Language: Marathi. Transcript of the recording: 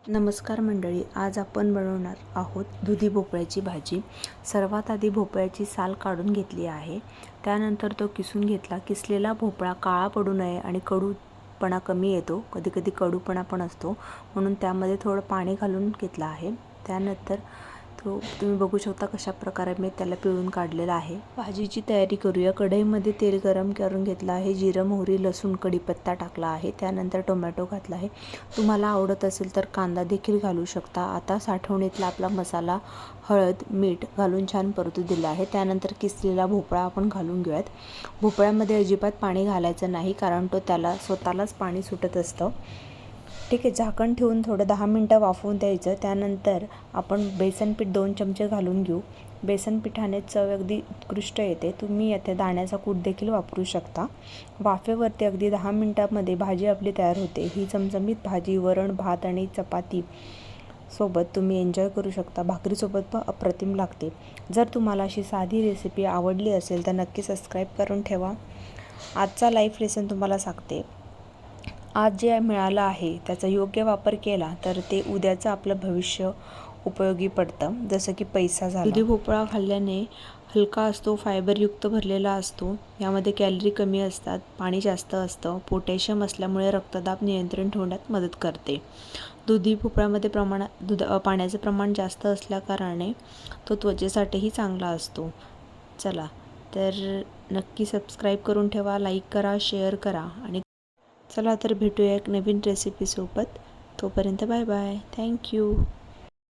नमस्कार मंडळी, आज आपण बनवणार आहोत दुधी भोपळ्याची भाजी। सर्वात आधी भोपळ्याची साल काढून घेतली आहे। त्यानंतर तो किसून घेतला। किसलेला भोपळा काळा पडू नये आणि कडूपणा कमी येतो, कधी कधी कडूपणा पण असतो, म्हणून त्यामध्ये थोडं पाणी घालून घेतला आहे। त्यानंतर तो तुम्ही बघू शकता कशा प्रकारे मी त्याला पिळून काढलेला आहे। भाजीची तयारी करूया। कढईमध्ये तेल गरम करून घेतला आहे। जिरं, मोहरी, लसूण, कढीपत्ता टाकला आहे। त्यानंतर टोमॅटो घातला आहे। तुम्हाला आवडत असेल तर कांदा देखील घालू शकता। आता साठवणीतला आपला मसाला, हळद, मीठ घालून छान परतू दिला आहे। त्यानंतर किसलेला भोपळा आपण घालून घेऊयात। भोपळ्यामध्ये अजिबात पाणी घालायचं नाही, कारण तो त्याला स्वतःलाच पाणी सुटत असतं। ठीक आहे, झाकण ठेवून थोडं 10 मिनटं वाफवून द्यायचं। त्यानंतर आपण बेसन पीठ 2 चमचे घालून घेऊ। बेसन पिठाने चव अगदी उत्कृष्ट येते। तुम्ही यात दाण्याचा कूट देखील वापरू शकता। वाफेवरती अगदी 10 मिनटामध्ये भाजी आपली तयार होते। ही चमचमीत भाजी वरण, भात आणि चपाती सोबत तुम्ही एन्जॉय करू शकता। भाकरीसोबत पण अप्रतिम लागते। जर तुम्हाला अशी साधी रेसिपी आवडली असेल तर नक्की सबस्क्राईब करून ठेवा। आजचा लाईव्ह लेसन तुम्हाला सांगते, आज जे मिळालं आहे त्याचा योग्य वापर केला तर ते उद्याचं आपलं भविष्य उपयोगी पडतं, जसं की पैसा झाला। दुधी भोपळा खाल्ल्याने हलका असतो, फायबरयुक्त भरलेला असतो। यामध्ये कॅलरी कमी असतात, पाणी जास्त असतं, पोटॅशियम असल्यामुळे रक्तदाब नियंत्रण ठेवण्यात मदत करते। दुधी भोपळ्यामध्ये पाण्याचं प्रमाण जास्त असल्याकारणाने तो त्वचेसाठीही चांगला असतो। चला तर नक्की सबस्क्राईब करून ठेवा, लाईक करा, शेअर करा आणि चला तर भेटूया एक नवीन रेसिपीसोबत। तोपर्यंत बाय बाय, थँक्यू।